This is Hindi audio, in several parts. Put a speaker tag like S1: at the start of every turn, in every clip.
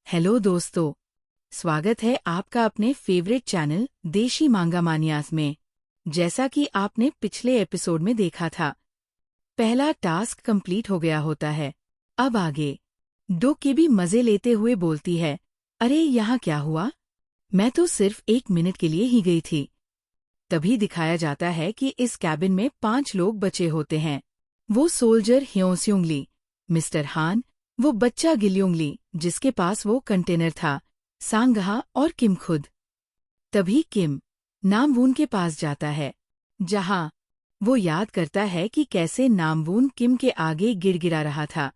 S1: हेलो दोस्तों, स्वागत है आपका अपने फेवरेट चैनल देशी मांगा मानियास में। जैसा कि आपने पिछले एपिसोड में देखा था, पहला टास्क कंप्लीट हो गया होता है। अब आगे डोकेबी मजे लेते हुए बोलती है, अरे यहाँ क्या हुआ? मैं तो सिर्फ 1 मिनट के लिए ही गई थी। तभी दिखाया जाता है कि इस कैबिन में 5 लोग बचे होते हैं। वो सोल्जर ह्योंस्युंगली, मिस्टर हान, वो बच्चा गिल्युंगली जिसके पास वो कंटेनर था, सांगहा और किम खुद। तभी किम नामवून के पास जाता है, जहां वो याद करता है कि कैसे नामवून किम के आगे गिड़गिड़ा रहा था,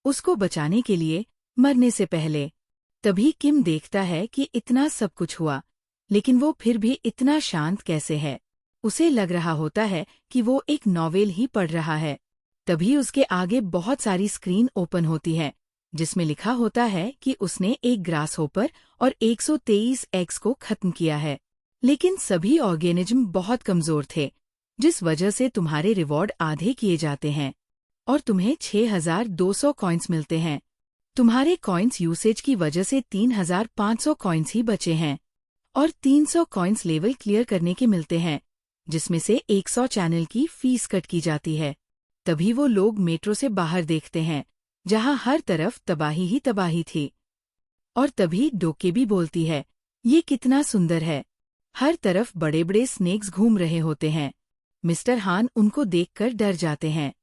S1: उसको बचाने के लिए मरने से पहले। तभी किम देखता है कि इतना सब कुछ हुआ, लेकिन वो फिर भी इतना शांत कैसे है। उसे लग रहा होता है कि वो एक नॉवेल ही पढ़ रहा है। तभी उसके आगे बहुत सारी स्क्रीन ओपन होती है, जिसमें लिखा होता है कि उसने एक ग्रास होपर और 123 एग्स को खत्म किया है। लेकिन सभी ऑर्गेनिज्म बहुत कमजोर थे, जिस वजह से तुम्हारे रिवॉर्ड आधे किए जाते हैं और तुम्हें 6200 कॉइन्स मिलते हैं। तुम्हारे कॉइन्स यूसेज की वजह से 3500 कॉइन्स ही बचे हैं और 300 कॉइन्स लेवल क्लियर करने के मिलते हैं, जिसमें से 100 चैनल की फीस कट की जाती है। तभी वो लोग मेट्रो से बाहर देखते हैं, जहां हर तरफ तबाही ही तबाही थी। और तभी डोकेबी बोलती है, ये कितना सुंदर है। हर तरफ बड़े बड़े स्नेक्स घूम रहे होते हैं। मिस्टर हान उनको देखकर डर जाते हैं।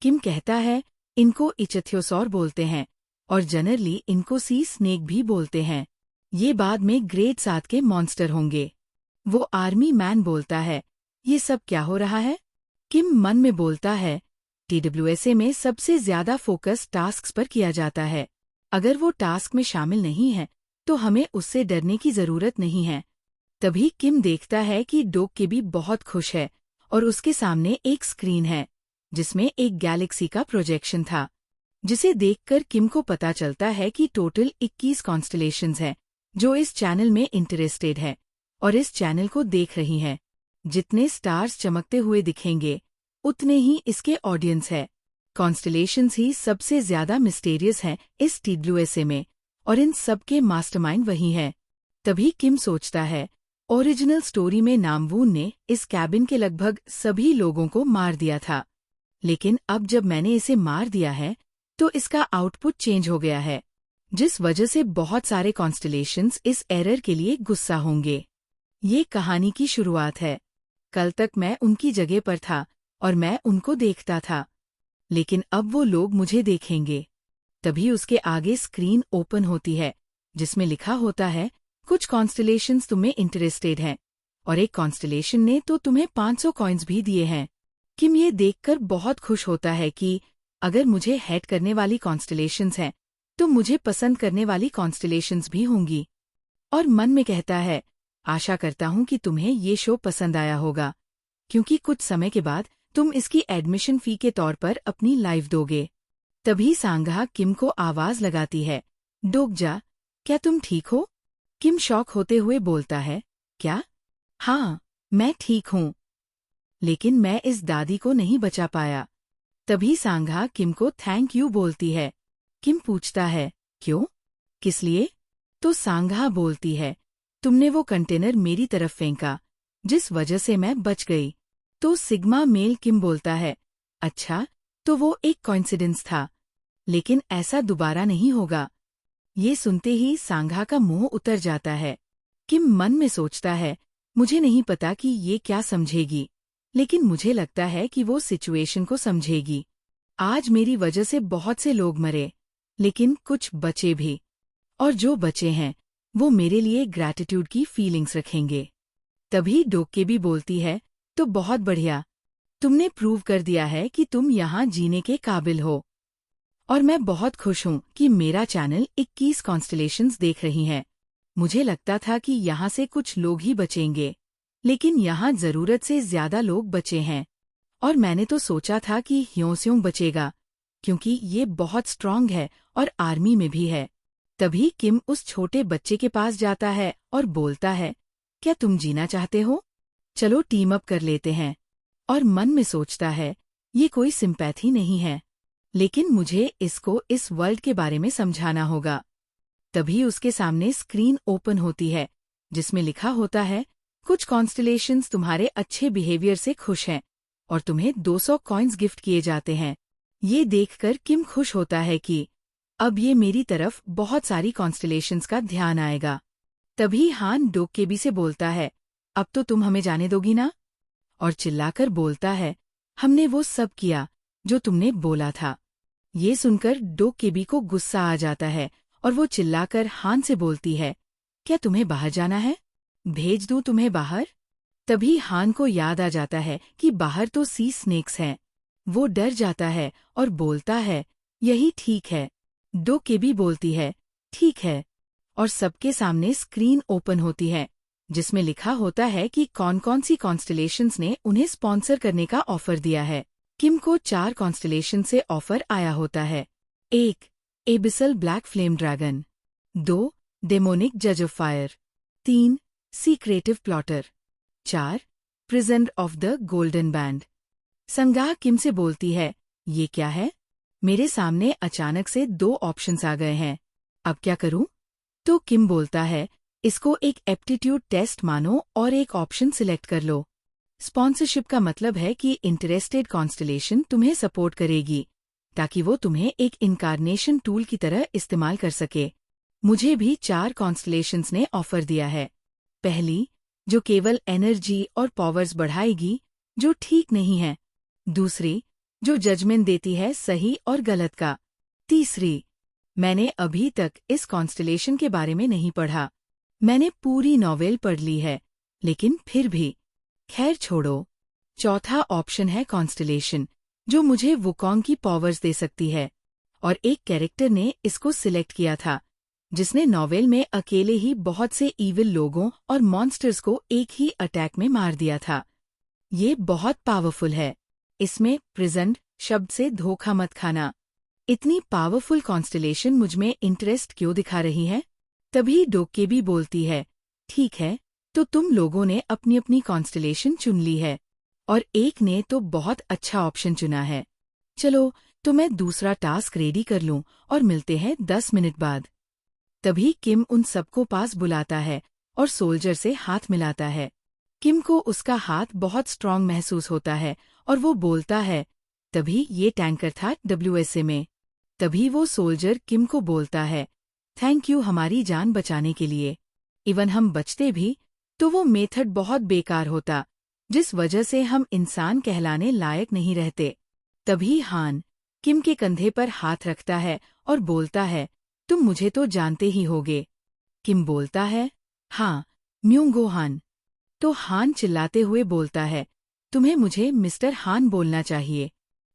S1: किम कहता है, इनको इचथ्योसौर बोलते हैं और जनरली इनको सी स्नेक भी बोलते हैं। ये बाद में ग्रेड 7 के मॉन्स्टर होंगे। वो आर्मी मैन बोलता है, ये सब क्या हो रहा है? किम मन में बोलता है, TWSA में सबसे ज्यादा फोकस टास्क्स पर किया जाता है। अगर वो टास्क में शामिल नहीं है, तो हमें उससे डरने की जरूरत नहीं है। तभी किम देखता है कि डोकेबी बहुत खुश है और उसके सामने एक स्क्रीन है, जिसमें एक गैलेक्सी का प्रोजेक्शन था, जिसे देखकर किम को पता चलता है कि टोटल 21 कॉन्स्टलेशंस हैं, जो इस चैनल में इंटरेस्टेड है और इस चैनल को देख रही हैं। जितने स्टार्स चमकते हुए दिखेंगे, उतने ही इसके ऑडियंस है। कॉन्स्टलेशंस ही सबसे ज्यादा मिस्टीरियस हैं इस TWSA में, और इन सब के मास्टरमाइंड वही है। तभी किम सोचता है, ओरिजिनल स्टोरी में नामवून ने इस कैबिन के लगभग सभी लोगों को मार दिया था, लेकिन अब जब मैंने इसे मार दिया है, तो इसका आउटपुट चेंज हो गया है, जिस वजह से बहुत सारे कॉन्स्टलेशंस इस एरर के लिए गुस्सा होंगे। ये कहानी की शुरुआत है। कल तक मैं उनकी जगह पर था और मैं उनको देखता था, लेकिन अब वो लोग मुझे देखेंगे। तभी उसके आगे स्क्रीन ओपन होती है, जिसमें लिखा होता है, कुछ कॉन्स्टलेशंस तुम्हें इंटरेस्टेड हैं और एक कॉन्स्टलेशन ने तो तुम्हें 500 कॉइन्स भी दिए हैं। किम ये देखकर बहुत खुश होता है कि अगर मुझे हेड करने वाली कॉन्स्टलेशंस हैं, तो मुझे पसंद करने वाली कॉन्स्टलेशंस भी होंगी। और मन में कहता है, आशा करता हूं कि तुम्हें ये शो पसंद आया होगा, क्योंकि कुछ समय के बाद तुम इसकी एडमिशन फी के तौर पर अपनी लाइफ दोगे। तभी सांगहा किम को आवाज लगाती है, डोकजा, क्या तुम ठीक हो? किम शॉक होते हुए बोलता है, क्या? हाँ, मैं ठीक हूँ, लेकिन मैं इस दादी को नहीं बचा पाया। तभी सांगहा किम को थैंक यू बोलती है। किम पूछता है, क्यों? किस लिए? तो सांगहा बोलती है, तुमने वो कंटेनर मेरी तरफ फेंका, जिस वजह से मैं बच गई। तो सिग्मा मेल किम बोलता है, अच्छा, तो वो एक कोइंसिडेंस था, लेकिन ऐसा दोबारा नहीं होगा। ये सुनते ही सांगहा का मुंह उतर जाता है। किम मन में सोचता है, मुझे नहीं पता कि ये क्या समझेगी, लेकिन मुझे लगता है कि वो सिचुएशन को समझेगी। आज मेरी वजह से बहुत से लोग मरे, लेकिन कुछ बचे भी, और जो बचे हैं, वो मेरे लिए ग्रैटिट्यूड की फीलिंग्स रखेंगे। तभी डोकेबी बोलती है, तो बहुत बढ़िया, तुमने प्रूव कर दिया है कि तुम यहाँ जीने के काबिल हो, और मैं बहुत खुश हूँ कि मेरा चैनल 21 कॉन्स्टलेशंस देख रही हैं। मुझे लगता था कि यहाँ से कुछ लोग ही बचेंगे, लेकिन यहाँ जरूरत से ज्यादा लोग बचे हैं, और मैंने तो सोचा था कि ह्योंस्युंग बचेगा, क्योंकि ये बहुत स्ट्रांग है और आर्मी में भी है। तभी किम उस छोटे बच्चे के पास जाता है और बोलता है, क्या तुम जीना चाहते हो? चलो टीम अप कर लेते हैं। और मन में सोचता है, ये कोई सिंपैथी नहीं है, लेकिन मुझे इसको इस वर्ल्ड के बारे में समझाना होगा। तभी उसके सामने स्क्रीन ओपन होती है जिसमें लिखा होता है, कुछ कॉन्स्टलेशंस तुम्हारे अच्छे बिहेवियर से खुश हैं और तुम्हें 200 कॉइन्स गिफ्ट किए जाते हैं। ये देखकर किम खुश होता है कि अब ये मेरी तरफ बहुत सारी कॉन्स्टलेशंस का ध्यान आएगा। तभी हान डोकेबी से बोलता है, अब तो तुम हमें जाने दोगी ना? और चिल्लाकर बोलता है, हमने वो सब किया जो तुमने बोला था। ये सुनकर डोकेबी को गुस्सा आ जाता है और वो चिल्लाकर हान से बोलती है, क्या तुम्हें बाहर जाना है? भेज दूं तुम्हें बाहर? तभी हान को याद आ जाता है कि बाहर तो सी स्नेक्स हैं। वो डर जाता है और बोलता है, यही ठीक है। डोकेबी बोलती है, ठीक है। और सबके सामने स्क्रीन ओपन होती है जिसमें लिखा होता है कि कौन कौन सी कॉन्स्टलेशंस ने उन्हें स्पॉन्सर करने का ऑफर दिया है। किम को 4 कॉन्स्टलेशन से ऑफर आया होता है। 1. Abyssal black flame dragon. 2. Demonic जज of fire. 3. Secretive plotter. 4. Prison of the golden band. Sanga Kim से बोलती है, ये क्या है? मेरे सामने अचानक से 2 ऑप्शंस आ गए हैं, अब क्या करूं? तो किम बोलता है, इसको एक एप्टीट्यूड टेस्ट मानो और एक ऑप्शन सिलेक्ट कर लो। स्पॉन्सरशिप का मतलब है कि इंटरेस्टेड कॉन्स्टलेशन तुम्हें सपोर्ट करेगी ताकि वो तुम्हें एक इनकारनेशन टूल की तरह इस्तेमाल कर सके। मुझे भी 4 कॉन्स्टलेशंस ने ऑफर दिया है। पहली, जो केवल एनर्जी और पावर्स बढ़ाएगी, जो ठीक नहीं है। दूसरी, जो जजमेंट देती है सही और गलत का। तीसरी, मैंने अभी तक इस कॉन्स्टलेशन के बारे में नहीं पढ़ा। मैंने पूरी नॉवेल पढ़ ली है, लेकिन फिर भी। खैर छोड़ो। चौथा ऑप्शन है कॉन्स्टलेशन, जो मुझे वुकोंग की पावर्स दे सकती है। और एक कैरेक्टर ने इसको सिलेक्ट किया था, जिसने नॉवेल में अकेले ही बहुत से ईविल लोगों और मॉन्स्टर्स को एक ही अटैक में मार दिया था। ये बहुत पावरफुल है। इसमें प्रिजन्ड शब्द से धोखा मत खाना। इतनी पावरफुल कॉन्स्टलेशन मुझमें इंटरेस्ट क्यों दिखा रही है? तभी डोकेबी बोलती है, ठीक है, तो तुम लोगों ने अपनी अपनी कॉन्स्टलेशन चुन ली है और एक ने तो बहुत अच्छा ऑप्शन चुना है। चलो, तो मैं दूसरा टास्क रेडी कर लूं और मिलते हैं 10 मिनट बाद। तभी किम उन सबको पास बुलाता है और सोल्जर से हाथ मिलाता है। किम को उसका हाथ बहुत स्ट्रांग महसूस होता है और वो बोलता है, तभी ये टैंकर था WSA में। तभी वो सोल्जर किम को बोलता है, थैंक यू हमारी जान बचाने के लिए। इवन हम बचते भी तो वो मेथड बहुत बेकार होता, जिस वजह से हम इंसान कहलाने लायक नहीं रहते। तभी हान किम के कंधे पर हाथ रखता है और बोलता है, तुम मुझे तो जानते ही होगे। किम बोलता है, हाँ, म्यूंगो हान। तो हान चिल्लाते हुए बोलता है, तुम्हें मुझे मिस्टर हान बोलना चाहिए।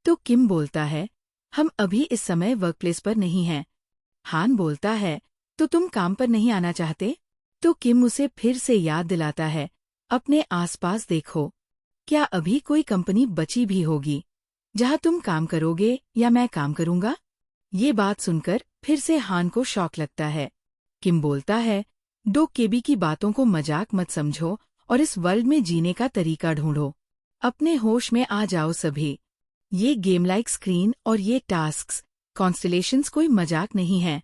S1: तो किम बोलता है, हम अभी इस समय वर्कप्लेस पर नहीं हैं। हान बोलता है, तो तुम काम पर नहीं आना चाहते? तो किम उसे फिर से याद दिलाता है, अपने आसपास देखो, क्या अभी कोई कंपनी बची भी होगी जहां तुम काम करोगे या मैं काम करूंगा? ये बात सुनकर फिर से हान को शॉक लगता है। किम बोलता है, डोकेबी की बातों को मजाक मत समझो और इस वर्ल्ड में जीने का तरीका ढूंढो। अपने होश में आ जाओ सभी। ये गेम लाइक स्क्रीन और ये टास्क्स, कॉन्स्टलेशंस कोई मजाक नहीं है।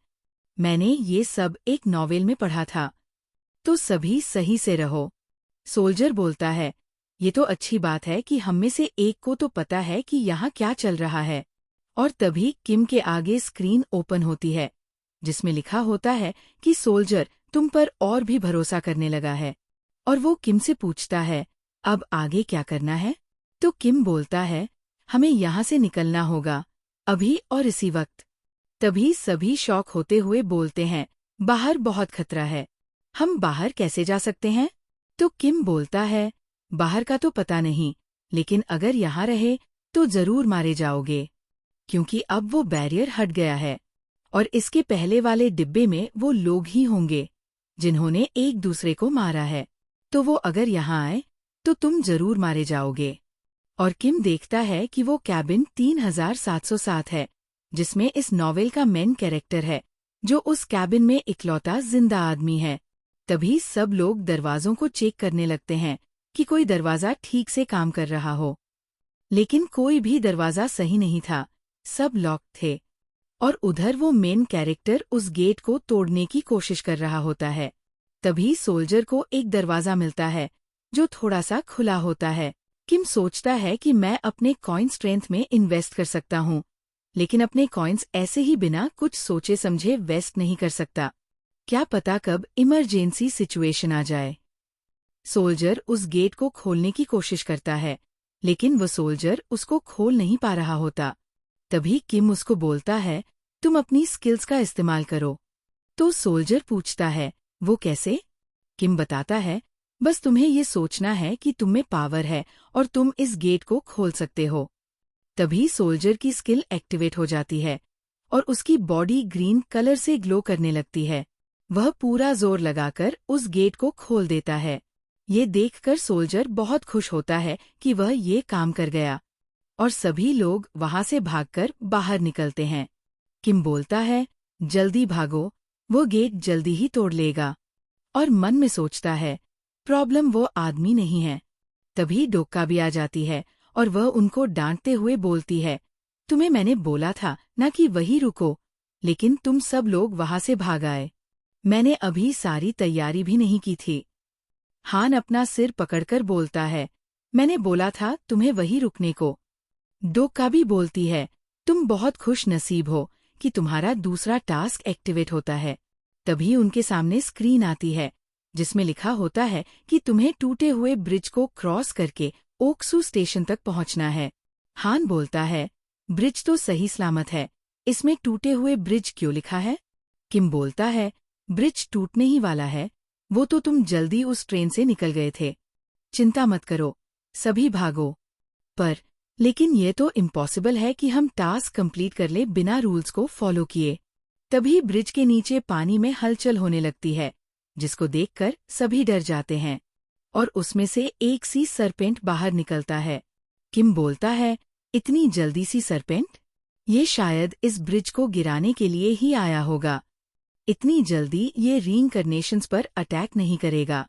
S1: मैंने ये सब एक नॉवेल में पढ़ा था। तो सभी सही से रहो। सोल्जर बोलता है, ये तो अच्छी बात है कि हम में से एक को तो पता है कि यहाँ क्या चल रहा है। और तभी किम के आगे स्क्रीन ओपन होती है, जिसमें लिखा होता है कि सोल्जर तुम पर और भी भरोसा करने लगा है। और वो किम से पूछता है, अब आगे क्या करना है? तो किम बोलता है, हमें यहाँ से निकलना होगा, अभी और इसी वक्त। तभी सभी शॉक होते हुए बोलते हैं, बाहर बहुत खतरा है। हम बाहर कैसे जा सकते हैं? तो किम बोलता है, बाहर का तो पता नहीं, लेकिन अगर यहाँ रहे तो जरूर मारे जाओगे, क्योंकि अब वो बैरियर हट गया है और इसके पहले वाले डिब्बे में वो लोग ही होंगे जिन्होंने एक दूसरे को मारा है। तो वो अगर यहाँ आए तो तुम जरूर मारे जाओगे। और किम देखता है कि वो कैबिन 3707 है, जिसमें इस नॉवेल का मेन कैरेक्टर है, जो उस कैबिन में इकलौता जिंदा आदमी है। तभी सब लोग दरवाजों को चेक करने लगते हैं कि कोई दरवाजा ठीक से काम कर रहा हो, लेकिन कोई भी दरवाजा सही नहीं था, सब लॉक थे। और उधर वो मेन कैरेक्टर उस गेट को तोड़ने की कोशिश कर रहा होता है। तभी सोल्जर को एक दरवाजा मिलता है जो थोड़ा सा खुला होता है। किम सोचता है कि मैं अपने कॉइन स्ट्रेंथ में इन्वेस्ट कर सकता हूँ, लेकिन अपने कॉइन्स ऐसे ही बिना कुछ सोचे समझे वेस्ट नहीं कर सकता। क्या पता कब इमरजेंसी सिचुएशन आ जाए। सोल्जर उस गेट को खोलने की कोशिश करता है, लेकिन वो सोल्जर उसको खोल नहीं पा रहा होता। तभी किम उसको बोलता है, तुम अपनी स्किल्स का इस्तेमाल करो। तो सोल्जर पूछता है, वो कैसे? किम बताता है, बस तुम्हें ये सोचना है कि तुम में पावर है और तुम इस गेट को खोल सकते हो। तभी सोल्जर की स्किल एक्टिवेट हो जाती है और उसकी बॉडी ग्रीन कलर से ग्लो करने लगती है। वह पूरा जोर लगाकर उस गेट को खोल देता है। ये देखकर सोल्जर बहुत खुश होता है कि वह ये काम कर गया, और सभी लोग वहां से भागकर बाहर निकलते हैं। किम बोलता है, जल्दी भागो, वो गेट जल्दी ही तोड़ लेगा। और मन में सोचता है, प्रॉब्लम वो आदमी नहीं है। तभी डोक्का भी आ जाती है और वह उनको डांटते हुए बोलती है, तुम्हें मैंने बोला था ना कि वही रुको, लेकिन तुम सब लोग वहां से भाग आए। मैंने अभी सारी तैयारी भी नहीं की थी। हान अपना सिर पकड़कर बोलता है, मैंने बोला था तुम्हें वही रुकने को। डोक्का भी बोलती है, तुम बहुत खुश नसीब हो कि तुम्हारा दूसरा टास्क एक्टिवेट होता है। तभी उनके सामने स्क्रीन आती है जिसमें लिखा होता है कि तुम्हें टूटे हुए ब्रिज को क्रॉस करके ओक्सू स्टेशन तक पहुंचना है। हान बोलता है, ब्रिज तो सही सलामत है, इसमें टूटे हुए ब्रिज क्यों लिखा है? किम बोलता है, ब्रिज टूटने ही वाला है, वो तो तुम जल्दी उस ट्रेन से निकल गए थे। चिंता मत करो, सभी भागो। लेकिन ये तो इम्पॉसिबल है कि हम टास्क कंप्लीट कर ले बिना रूल्स को फॉलो किए। तभी ब्रिज के नीचे पानी में हलचल होने लगती है, जिसको देखकर सभी डर जाते हैं, और उसमें से एक सी सरपेंट बाहर निकलता है। किम बोलता है, इतनी जल्दी सी सरपेंट? ये शायद इस ब्रिज को गिराने के लिए ही आया होगा। इतनी जल्दी ये रीइंकर्नेशंस पर अटैक नहीं करेगा।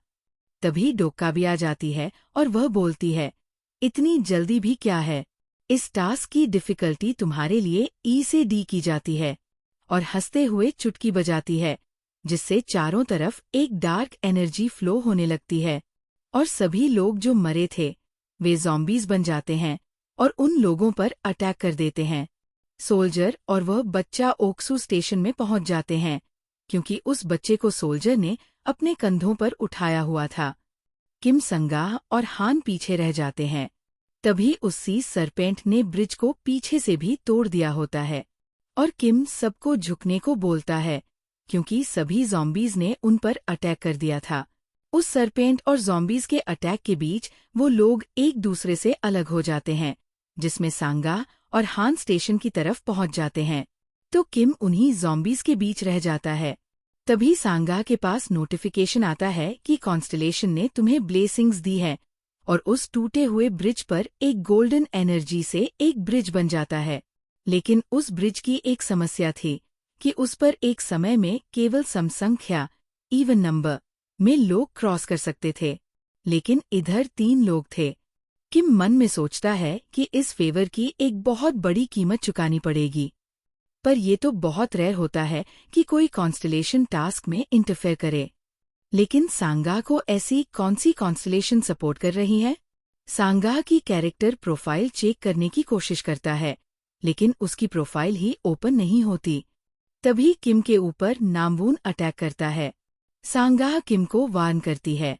S1: तभी डोक्का भी आ जाती है और वह बोलती है, इतनी जल्दी भी क्या है, इस टास्क की डिफिकल्टी तुम्हारे लिए ई से डी की जाती है, और हंसते हुए चुटकी बजाती है, जिससे चारों तरफ एक डार्क एनर्जी फ्लो होने लगती है, और सभी लोग जो मरे थे वे ज़ॉम्बीज बन जाते हैं और उन लोगों पर अटैक कर देते हैं। सोल्जर और वह बच्चा ओक्सू स्टेशन में पहुंच जाते हैं, क्योंकि उस बच्चे को सोल्जर ने अपने कंधों पर उठाया हुआ था। किम, संगाह और हान पीछे रह जाते हैं। तभी उसी सरपेंट ने ब्रिज को पीछे से भी तोड़ दिया होता है, और किम सबको झुकने को बोलता है, क्योंकि सभी ज़ॉम्बीज ने उन पर अटैक कर दिया था। उस सरपेंट और ज़ॉम्बीज के अटैक के बीच वो लोग एक दूसरे से अलग हो जाते हैं, जिसमें सांगा और हान स्टेशन की तरफ पहुंच जाते हैं। तो किम उन्हीं ज़ॉम्बीज के बीच रह जाता है। तभी सांगा के पास नोटिफिकेशन आता है कि कॉन्स्टलेशन ने तुम्हें ब्लेसिंग्स दी है, और उस टूटे हुए ब्रिज पर एक गोल्डन एनर्जी से एक ब्रिज बन जाता है। लेकिन उस ब्रिज की एक समस्या थी कि उस पर एक समय में केवल सम संख्या इवन नंबर में लोग क्रॉस कर सकते थे, लेकिन इधर 3 लोग थे। किम मन में सोचता है कि इस फेवर की एक बहुत बड़ी कीमत चुकानी पड़ेगी, पर यह तो बहुत रेयर होता है कि कोई कॉन्स्टलेशन टास्क में इंटरफेयर करे। लेकिन सांगा को ऐसी कौन सी कॉन्स्टलेशन सपोर्ट कर रही है? सांगा की कैरेक्टर प्रोफाइल चेक करने की कोशिश करता है, लेकिन उसकी प्रोफाइल ही ओपन नहीं होती। तभी किम के ऊपर नामवून अटैक करता है। सांगा किम को वार्न करती है।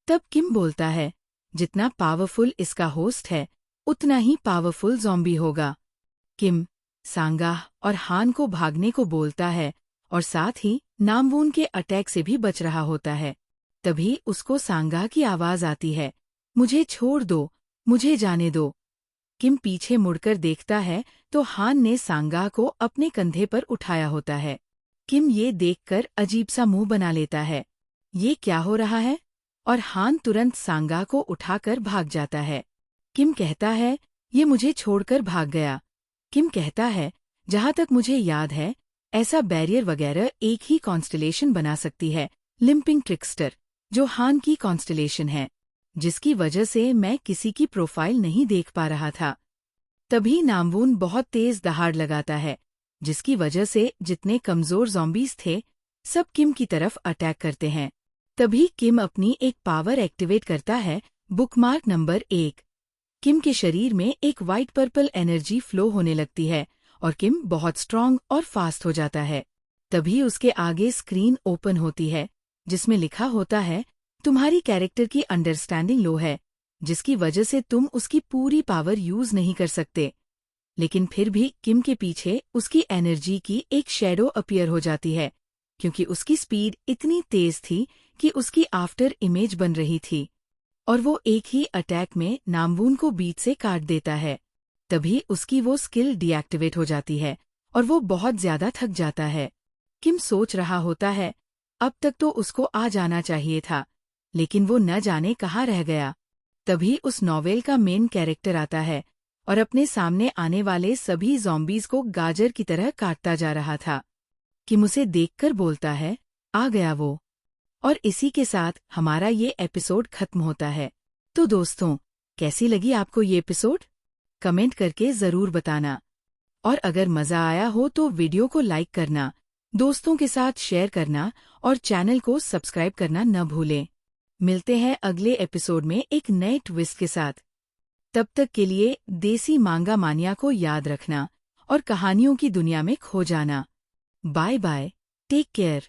S1: तब किम बोलता है, जितना पावरफुल इसका होस्ट है उतना ही पावरफुल ज़ॉम्बी होगा। किम सांगा और हान को भागने को बोलता है और साथ ही नामवून के अटैक से भी बच रहा होता है। तभी उसको सांगा की आवाज आती है, मुझे छोड़ दो, मुझे जाने दो। किम पीछे मुड़कर देखता है तो हान ने सांगा को अपने कंधे पर उठाया होता है। किम ये देखकर अजीब सा मुंह बना लेता है, ये क्या हो रहा है? और हान तुरंत सांगा को उठाकर भाग जाता है। किम कहता है, ये मुझे छोड़कर भाग गया। किम कहता है, जहां तक मुझे याद है ऐसा बैरियर वगैरह एक ही कॉन्स्टलेशन बना सकती है, लिम्पिंग ट्रिक्स्टर, जो हान की कॉन्स्टलेशन है, जिसकी वजह से मैं किसी की प्रोफाइल नहीं देख पा रहा था। तभी नामवून बहुत तेज दहाड़ लगाता है जिसकी वजह से जितने कमजोर ज़ॉम्बीज थे सब किम की तरफ अटैक करते हैं। तभी किम अपनी एक पावर एक्टिवेट करता है, बुकमार्क नंबर 1। किम के शरीर में एक वाइट पर्पल एनर्जी फ्लो होने लगती है और किम बहुत स्ट्रांग और फास्ट हो जाता है। तभी उसके आगे स्क्रीन ओपन होती है जिसमें लिखा होता है, तुम्हारी कैरेक्टर की अंडरस्टैंडिंग लो है, जिसकी वजह से तुम उसकी पूरी पावर यूज नहीं कर सकते। लेकिन फिर भी किम के पीछे उसकी एनर्जी की एक शैडो अपीयर हो जाती है, क्योंकि उसकी स्पीड इतनी तेज थी कि उसकी आफ्टर इमेज बन रही थी और वो एक ही अटैक में नामवून को बीच से काट देता है। तभी उसकी वो स्किल डीएक्टिवेट हो जाती है और वो बहुत ज्यादा थक जाता है। किम सोच रहा होता है, अब तक तो उसको आ जाना चाहिए था, लेकिन वो न जाने कहाँ रह गया। तभी उस नॉवेल का मेन कैरेक्टर आता है और अपने सामने आने वाले सभी ज़ॉम्बीज को गाजर की तरह काटता जा रहा था। किम उसे देखकर बोलता है, आ गया वो। और इसी के साथ हमारा ये एपिसोड खत्म होता है। तो दोस्तों, कैसी लगी आपको ये एपिसोड? कमेंट करके ज़रूर बताना। और अगर मज़ा आया हो तो वीडियो को लाइक करना, दोस्तों के साथ शेयर करना और चैनल को सब्सक्राइब करना न भूलें। मिलते हैं अगले एपिसोड में एक नए ट्विस्ट के साथ। तब तक के लिए देसी मांगा मानिया को याद रखना और कहानियों की दुनिया में खो जाना। Bye bye, take care.